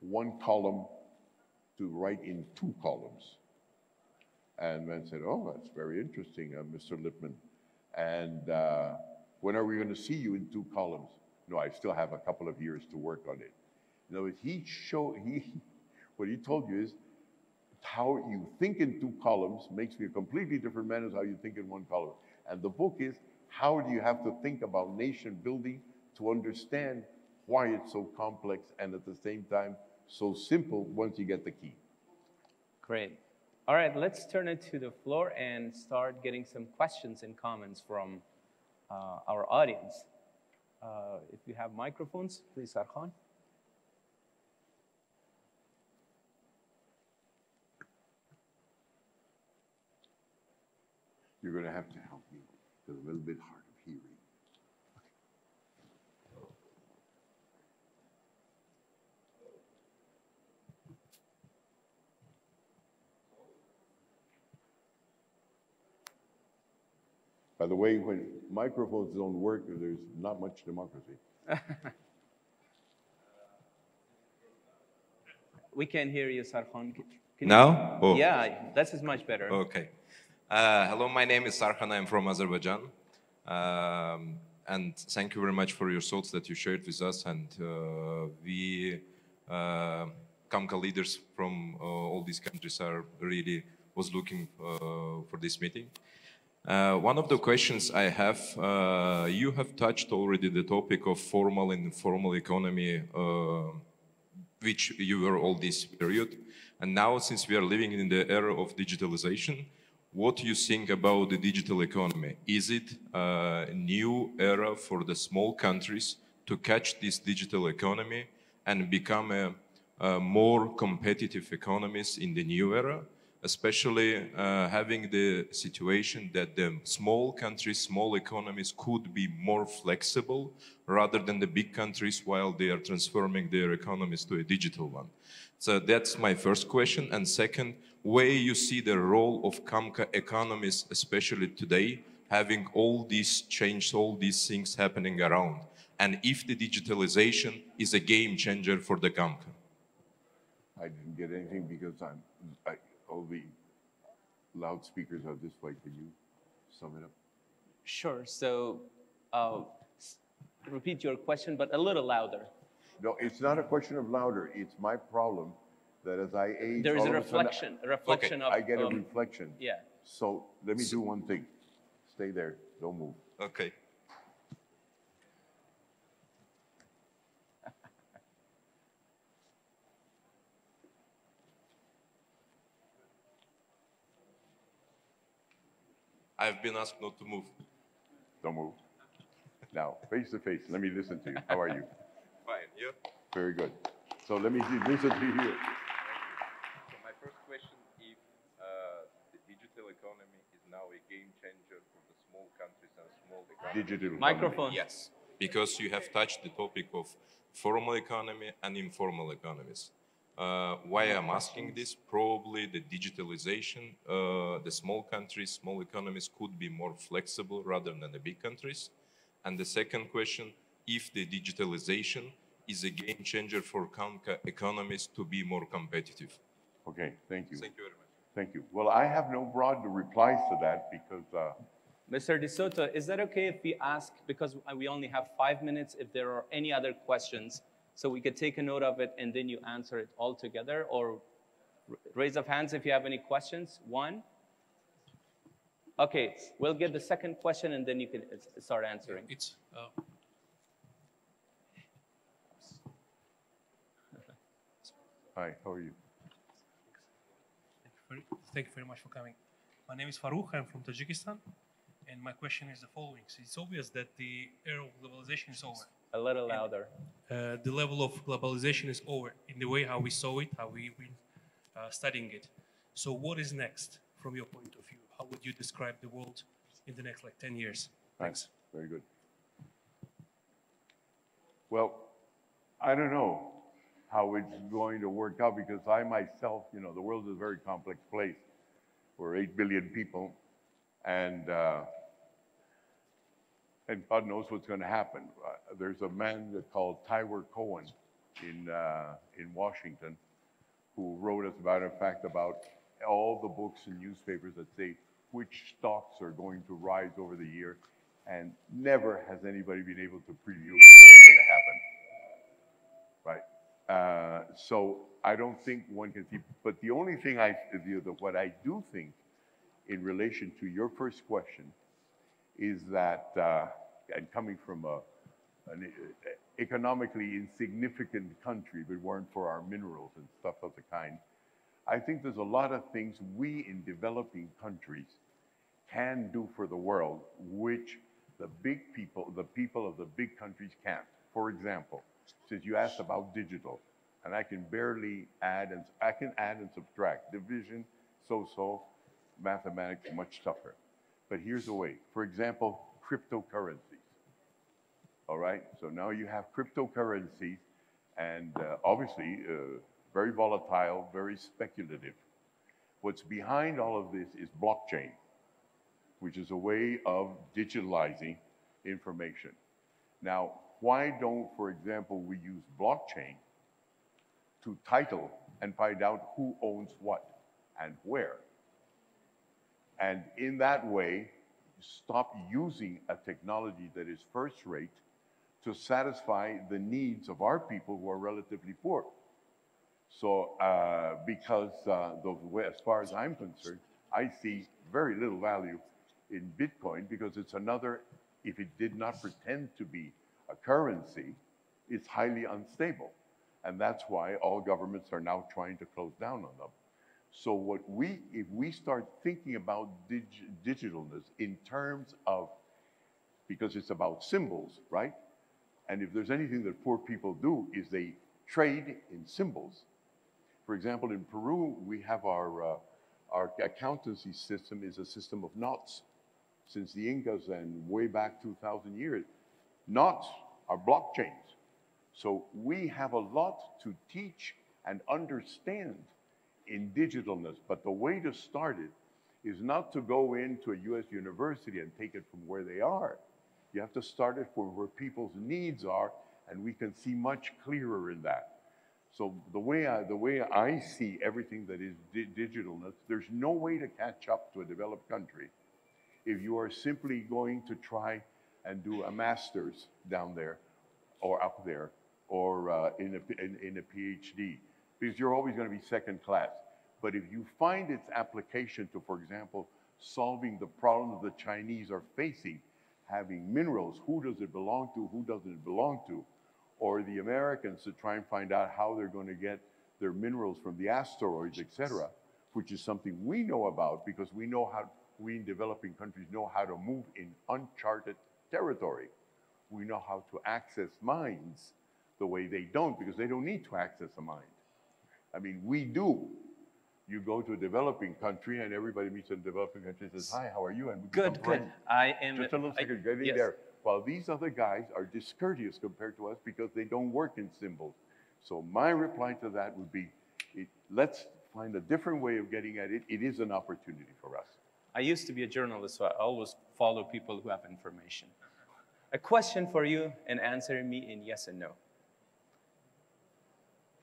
one column to write in 2 columns. And then said, oh, that's very interesting, Mr. Lippman. And when are we going to see you in 2 columns? No, I still have a couple of years to work on it. In other words, what he told you is how you think in 2 columns makes me a completely different man as how you think in 1 column. And the book is, how do you have to think about nation building to understand why it's so complex and at the same time so simple once you get the key. Great. All right, let's turn it to the floor and start getting some questions and comments from our audience. If you have microphones, please, Arhan. You're going to have to help me. It's a little bit hard of hearing. By the way, when microphones don't work, there's not much democracy. We can hear you, Sarhan. Now? Oh. Yeah, this is much better. Okay. Hello, my name is Sarhan. I'm from Azerbaijan. And thank you very much for your thoughts that you shared with us. And we, CAMCA leaders from all these countries was looking for this meeting. One of the questions I have, you have touched already the topic of formal and informal economy, which you were all this period. And now, since we are living in the era of digitalization, what do you think about the digital economy? Is it a new era for the small countries to catch this digital economy and become a more competitive economies in the new era? Especially having the situation that the small countries, small economies could be more flexible rather than the big countries while they are transforming their economies to a digital one. So that's my first question. And second, where you see the role of CAMCA economies, especially today, having all these change, all these things happening around, and if the digitalization is a game changer for the CAMCA. I didn't get anything because all the loudspeakers are this way. Can you sum it up? Sure. So repeat your question, but a little louder. No, it's not a question of louder. It's my problem that as I age, there is a reflection. Okay. Of. I get a reflection. Yeah. So let me do one thing. Stay there. Don't move. Okay. I've been asked not to move. Don't move. Now, face to face, let me listen to you. How are you? Fine, you? Very good. So let me listen to you. So my first question, if the digital economy is now a game changer for the small countries and small economies. Digital Microphone. Yes, because you have touched the topic of formal economy and informal economies. Why I'm asking this, probably the digitalization, the small countries, small economies could be more flexible rather than the big countries. And the second question, if the digitalization is a game changer for CAMCA economies to be more competitive. Okay, thank you. Thank you very much. Thank you. Well, I have no broad replies to that because... Mr. De Soto, is that okay if we ask, because we only have 5 minutes, if there are any other questions, so we could take a note of it and then you answer it all together, or raise of hands if you have any questions. 1. Okay, we'll get the second question and then you can start answering. Hi, how are you? Thank you very much for coming. My name is Farouk. I'm from Tajikistan. And my question is the following. So it's obvious that the era of globalization is over. A little louder. The level of globalization is over in the way how we saw it, how we've been studying it. So what is next from your point of view? How would you describe the world in the next 10 years? Thanks. Very good. Well, I don't know how it's going to work out because I myself, the world is a very complex place. We're 8 billion people and and God knows what's going to happen. There's a man called Tyler Cohen in Washington who wrote us about all the books and newspapers that say which stocks are going to rise over the year, and never has anybody been able to preview what's going to happen, right? So I don't think one can see, but the only thing what I do think in relation to your first question is that, and coming from an economically insignificant country, if it weren't for our minerals and stuff of the kind, I think there's a lot of things we in developing countries can do for the world, which the people of the big countries can't. For example, since you asked about digital, and I can barely add and subtract. Division, so-so, mathematics, much tougher. But here's a way. For example, cryptocurrencies. All right, so now you have cryptocurrencies, and obviously very volatile, very speculative. What's behind all of this is blockchain, which is a way of digitalizing information. Now, why don't, for example, we use blockchain to title and find out who owns what and where? And in that way, stop using a technology that is first rate to satisfy the needs of our people who are relatively poor. So, because as far as I'm concerned, I see very little value in Bitcoin because it's another, if it did not pretend to be a currency, it's highly unstable. And that's why all governments are now trying to close down on them. So if we start thinking about digitalness in terms of, because it's about symbols, right? And if there's anything that poor people do is they trade in symbols. For example, in Peru, we have our accountancy system is a system of knots. Since the Incas and way back 2,000 years, knots are blockchains. So we have a lot to teach and understand in digitalness, but the way to start it is not to go into a US university and take it from where they are. You have to start it from where people's needs are, and we can see much clearer in that. So the way I see everything that is digitalness, there's no way to catch up to a developed country if you are simply going to try and do a master's down there or up there or in a PhD, because you're always going to be second class. But if you find its application to, for example, solving the problems the Chinese are facing, having minerals, who does it belong to, who doesn't it belong to, or the Americans to try and find out how they're going to get their minerals from the asteroids, etc., which is something we know about because we know how, we in developing countries know how to move in uncharted territory. We know how to access mines the way they don't, because they don't need to access a mine. I mean, we do. You go to a developing country and everybody meets in a developing country and says, hi, how are you? And we Good, good. I am... Just a little second, getting yes. there. While these other guys are discourteous compared to us because they don't work in symbols. So my reply to that would be, let's find a different way of getting at it. It is an opportunity for us. I used to be a journalist, so I always follow people who have information. A question for you and answer me in yes and no.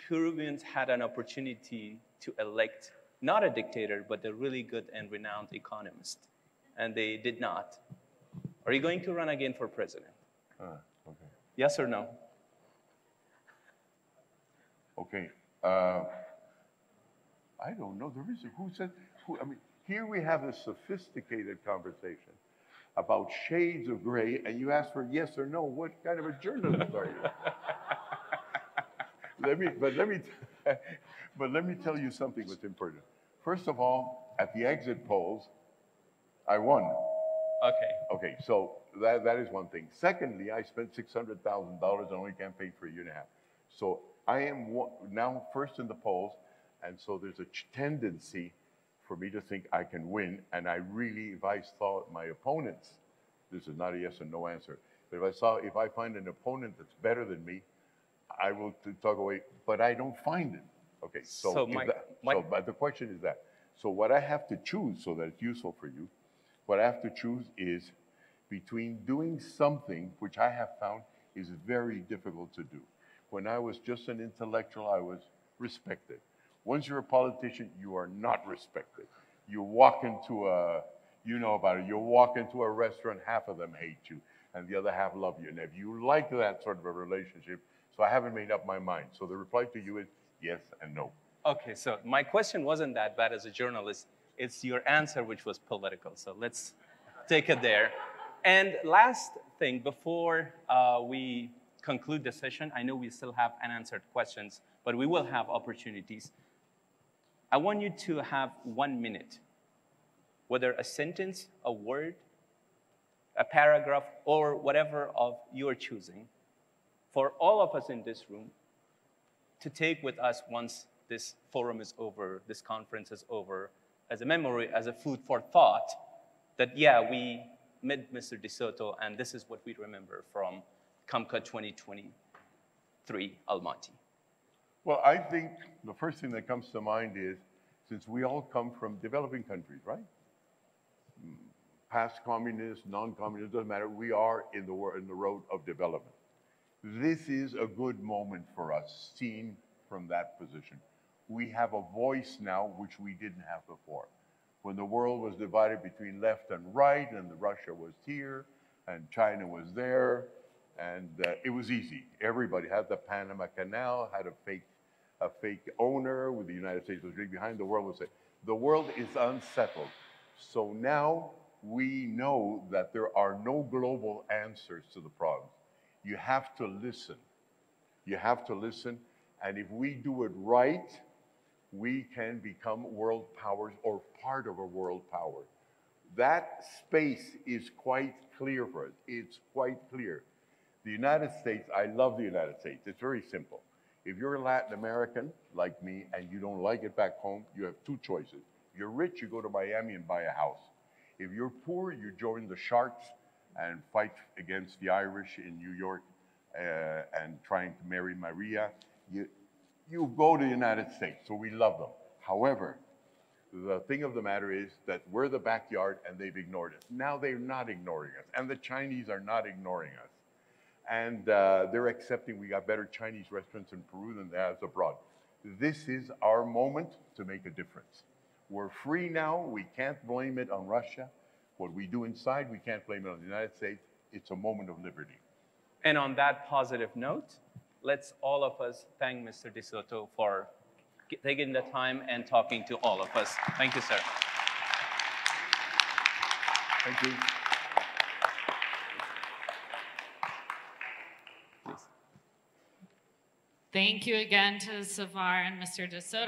Peruvians had an opportunity to elect not a dictator, but a really good and renowned economist, and they did not. Are you going to run again for president? Okay. Yes or no? Okay. I don't know. There is who said, I mean, here we have a sophisticated conversation about shades of gray, and you ask for yes or no. What kind of a journalist are you? Let me tell you something that's important. First of all, at the exit polls, I won. Okay. Okay, so that is one thing. Secondly, I spent $600,000 and only campaigned for a year and a half. So I am now first in the polls, and so there's a tendency for me to think I can win. And I really, if I saw my opponents, this is not a yes or no answer, but if I find an opponent that's better than me, I will talk away, but I don't find it. Okay, but the question is that. So what I have to choose, so that it's useful for you, what I have to choose is between doing something, which I have found is very difficult to do. When I was just an intellectual, I was respected. Once you're a politician, you are not respected. You walk into a, you know about it, you walk into a restaurant, half of them hate you, and the other half love you. And if you like that sort of a relationship, so I haven't made up my mind. So the reply to you is yes and no. Okay, so my question wasn't that bad as a journalist. It's your answer which was political. So let's take it there. And last thing, before we conclude the session, I know we still have unanswered questions, but we will have opportunities. I want you to have 1 minute, whether a sentence, a word, a paragraph, or whatever of you are choosing, for all of us in this room to take with us once this forum is over, this conference is over, as a memory, as a food for thought, that yeah, we met Mr. De Soto, and this is what we remember from CAMCA 2023 Almaty. Well, I think the first thing that comes to mind is, since we all come from developing countries, right? Past communist, non-communist, doesn't matter. We are in the road of development. This is a good moment for us, seen from that position. We have a voice now which we didn't have before. When the world was divided between left and right, and Russia was here, and China was there, and it was easy. Everybody had the Panama Canal, had a fake owner, with the United States was right behind. The world was saying, the world is unsettled. So now we know that there are no global answers to the problems. You have to listen. You have to listen, and if we do it right, we can become world powers or part of a world power. That space is quite clear for us. It's quite clear. The United States, I love the United States. It's very simple. If you're Latin American, like me, and you don't like it back home, you have two choices. You're rich, you go to Miami and buy a house. If you're poor, you join the Sharks and fight against the Irish in New York and trying to marry Maria. You go to the United States, so we love them. However, the thing of the matter is that we're the backyard and they've ignored us. Now they're not ignoring us, and the Chinese are not ignoring us. And they're accepting we got better Chinese restaurants in Peru than they have abroad. This is our moment to make a difference. We're free now. We can't blame it on Russia. What we do inside, we can't blame it on the United States. It's a moment of liberty. And on that positive note, let's all of us thank Mr. De Soto for taking the time and talking to all of us. Thank you, sir. Thank you. Please. Thank you again to Zafar and Mr. De Soto.